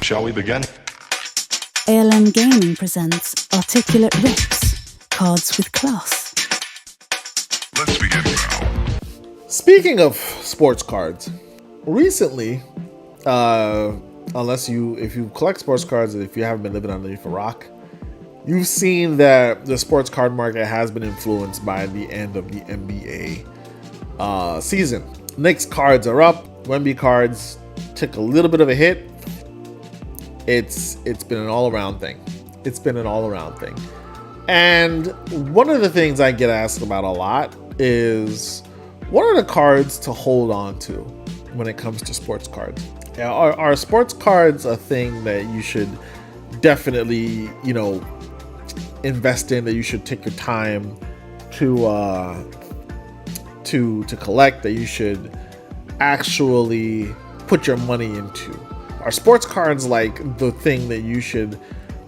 Shall we begin? ALM Gaming presents ArticulateRips, cards with class. Let's begin now. Speaking of sports cards, recently, if you collect sports cards, if you haven't been living underneath a rock, you've seen that the sports card market has been influenced by the end of the NBA season. Knicks cards are up. Wemby cards took a little bit of a hit. It's been an all-around thing. And one of the things I get asked about a lot is, what are the cards to hold on to when it comes to sports cards? Are sports cards a thing that you should definitely, invest in, that you should take your time to collect, that you should actually put your money into? Are sports cards like the thing that you should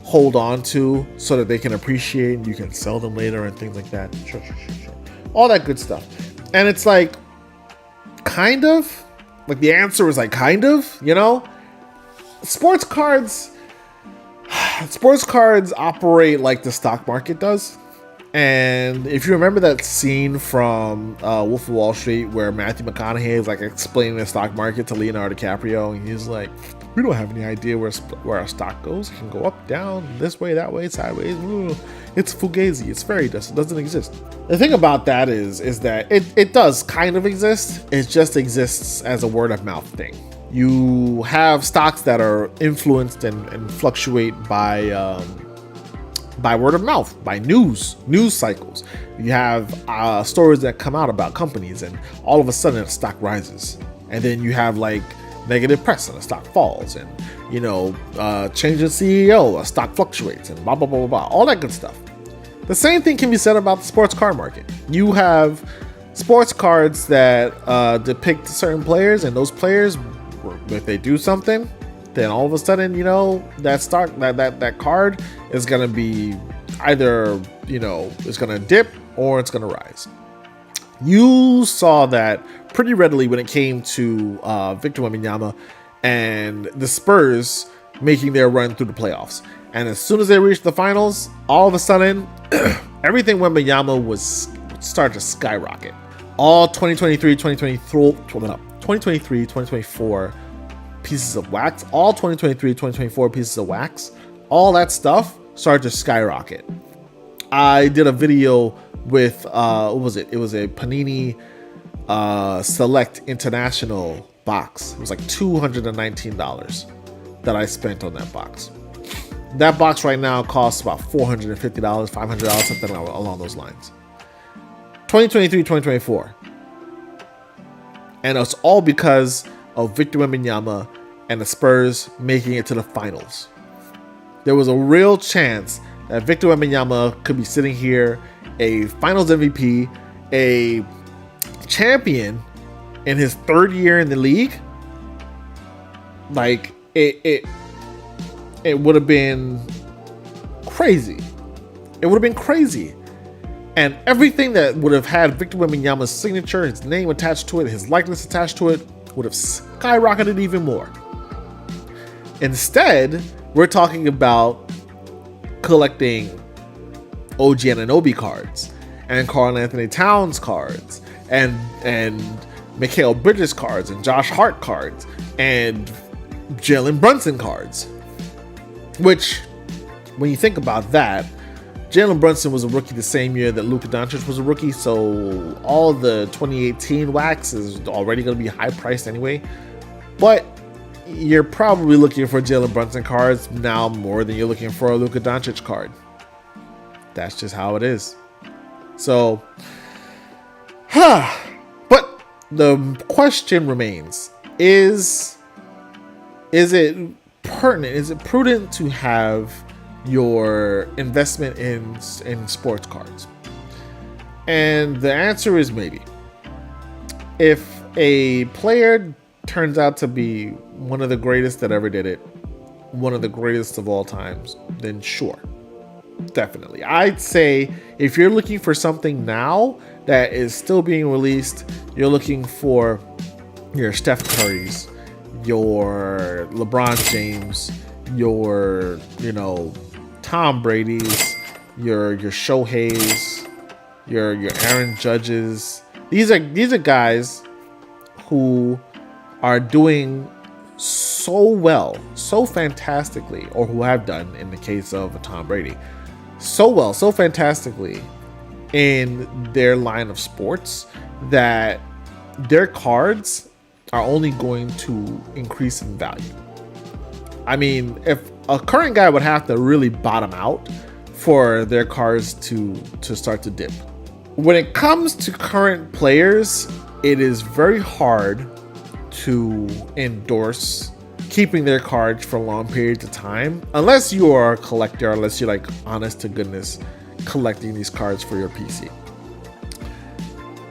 hold on to so that they can appreciate and you can sell them later and things like that? Sure. All that good stuff. And it's like, kind of. Like, the answer is like, kind of, Sports cards operate like the stock market does. And if you remember that scene from Wolf of Wall Street where Matthew McConaughey is like explaining the stock market to Leonardo DiCaprio, and he's like, we don't have any idea where our stock goes. It can go up, down, this way, that way, sideways. It's fugazi. It's fairy dust. It doesn't exist. The thing about that is that it does kind of exist. It just exists as a word of mouth thing. You have stocks that are influenced and fluctuate by word of mouth, by news cycles. You have stories that come out about companies, and all of a sudden a stock rises, and then you have like negative press and the stock falls, and change in CEO, a stock fluctuates, and blah blah blah blah blah, all that good stuff. The same thing can be said about the sports card market. You have sports cards that depict certain players, and those players, if they do something, then all of a sudden, that card is going to be either, it's going to dip or it's going to rise. You saw that pretty readily when it came to Victor Wembanyama and the Spurs making their run through the playoffs. And as soon as they reached the finals, all of a sudden, everything Wembanyama was started to skyrocket. All 2023, 2024 pieces of wax, all 2024 pieces of wax, all that stuff started to skyrocket. I did a video with what was it? It was a Panini Select International box. It was like $219 that I spent on that box. That box right now costs about $450, $500, something along those lines. 2023, 2024. And it's all because of Victor Wembanyama and the Spurs making it to the finals. There was a real chance that Victor Wembanyama could be sitting here, a finals MVP, a champion in his third year in the league. Like, it would have been crazy. It would have been crazy. And everything that would have had Victor Wembanyama's signature, his name attached to it, his likeness attached to it, would have skyrocketed even more. Instead, we're talking about collecting OG Anunoby cards, and Karl Anthony Towns cards, and Mikal Bridges cards, and Josh Hart cards, and Jalen Brunson cards. Which, when you think about that, Jalen Brunson was a rookie the same year that Luka Doncic was a rookie, so all the 2018 wax is already going to be high priced anyway. But you're probably looking for Jalen Brunson cards now more than you're looking for a Luka Doncic card. That's just how it is. So, but the question remains: is it pertinent? Is it prudent to have your investment in sports cards? And the answer is maybe. If a player turns out to be one of the greatest that ever did it, one of the greatest of all times, then sure, definitely. I'd say if you're looking for something now that is still being released, you're looking for your Steph Currys, your LeBron James, your, Tom Brady's, your Shohei's, your Aaron Judges. These are guys who are doing so well, so fantastically, or who have done, in the case of Tom Brady, so well, so fantastically in their line of sports that their cards are only going to increase in value. I mean, if a current guy would have to really bottom out for their cards to start to dip. When it comes to current players, it is very hard to endorse keeping their cards for long periods of time, unless you are a collector, unless you're like honest to goodness collecting these cards for your PC.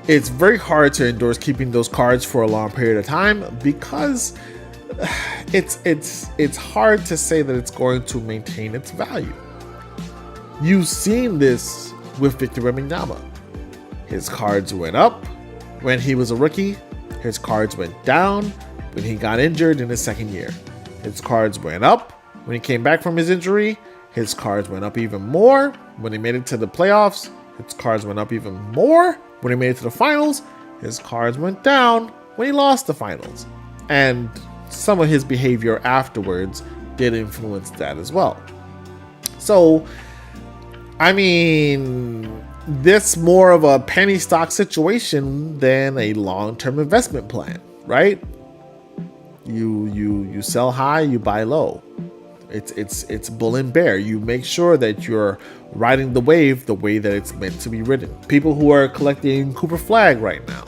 It's very hard to endorse keeping those cards for a long period of time because it's hard to say that it's going to maintain its value. You've seen this with Victor Wembanyama. His cards went up when he was a rookie. His cards went down when he got injured in his second year. His cards went up when he came back from his injury. His cards went up even more when he made it to the playoffs. His cards went up even more when he made it to the finals. His cards went down when he lost the finals. And some of his behavior afterwards did influence that as well. So, I mean, this more of a penny stock situation than a long-term investment plan, right? You sell high, you buy low. It's bull and bear. You make sure that you're riding the wave the way that it's meant to be ridden. People who are collecting Cooper Flag right now,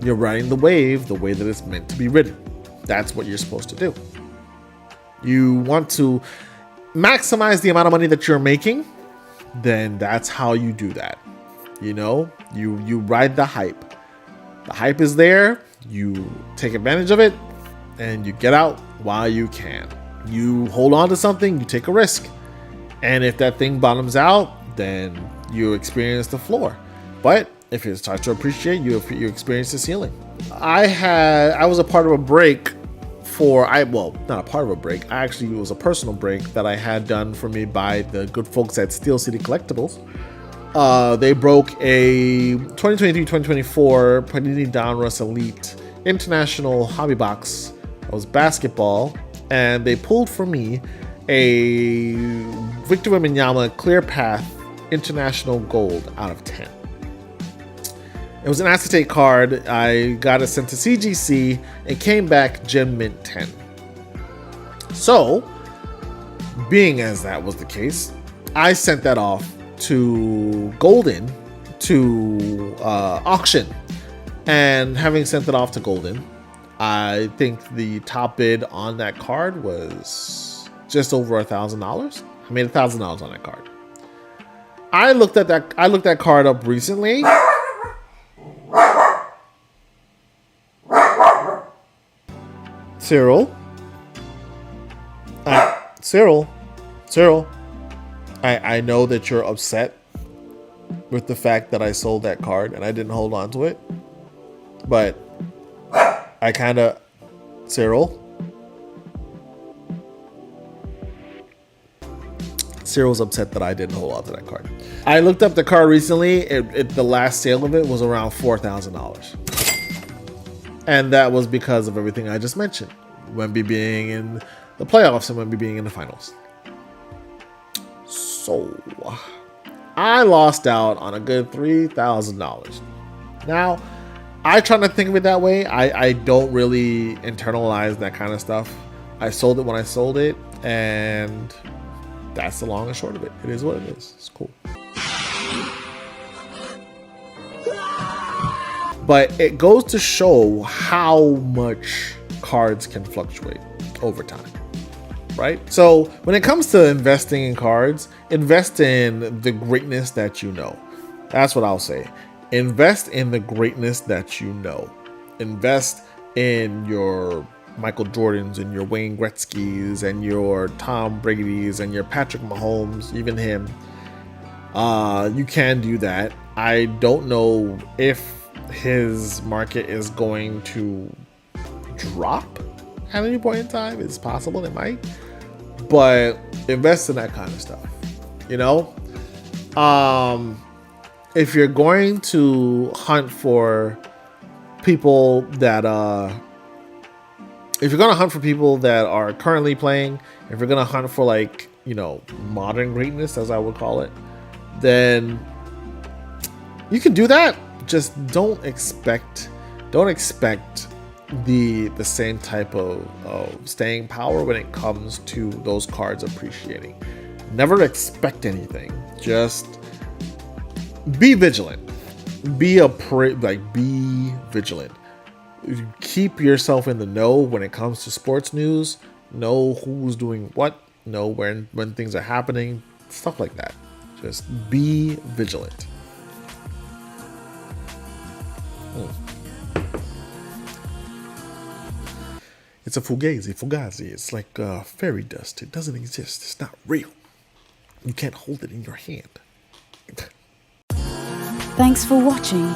you're riding the wave the way that it's meant to be ridden. That's what you're supposed to do. You want to maximize the amount of money that you're making, then that's how you do that. You ride the hype. The hype is there, you take advantage of it, and you get out while you can. You hold on to something, you take a risk. And if that thing bottoms out, then you experience the floor. But if it starts to appreciate, you experience the ceiling. I was a part of a break not a part of a break. It was a personal break that I had done for me by the good folks at Steel City Collectibles. They broke a 2023-2024 Panini Donruss Elite International Hobby Box. It was basketball, and they pulled for me a Victor Wembanyama Clear Path International Gold out of 10. It was an acetate card. I got it sent to CGC and came back Gem Mint 10. So, being as that was the case, I sent that off to Golden to auction. And having sent it off to Golden, I think the top bid on that card was just over $1,000. I made $1,000 on that card. I looked that card up recently. Cyril, I know that you're upset with the fact that I sold that card and I didn't hold on to it, but Cyril's upset that I didn't hold on to that card. I looked up the card recently. The last sale of it was around $4,000. And that was because of everything I just mentioned. Wemby being in the playoffs and Wemby being in the finals. So, I lost out on a good $3,000. Now, I try not to think of it that way. I don't really internalize that kind of stuff. I sold it when I sold it, and that's the long and short of it. It is what it is. It's cool. But it goes to show how much cards can fluctuate over time, right? So when it comes to investing in cards, invest in the greatness that you know. That's what I'll say. Invest in the greatness that you know. Invest in your Michael Jordans and your Wayne Gretzky's and your Tom Brady's and your Patrick Mahomes, even him. You can do that. I don't know if his market is going to drop at any point in time. It's possible it might, but invest in that kind of stuff. You know, if you're going to hunt for people that if you're gonna hunt for people that are currently playing, if you're gonna hunt for, like, you know, modern greatness, as I would call it, then you can do that. Just don't expect the same type of staying power when it comes to those cards appreciating. Never expect anything. Just be vigilant. Be vigilant. Keep yourself in the know when it comes to sports news. Know who's doing what. Know when things are happening. Stuff like that. Just be vigilant. It's a fugazi. It's like fairy dust. It doesn't exist. It's not real. You can't hold it in your hand. Thanks for watching.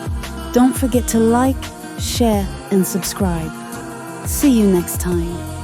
Don't forget to like, share, and subscribe. See you next time.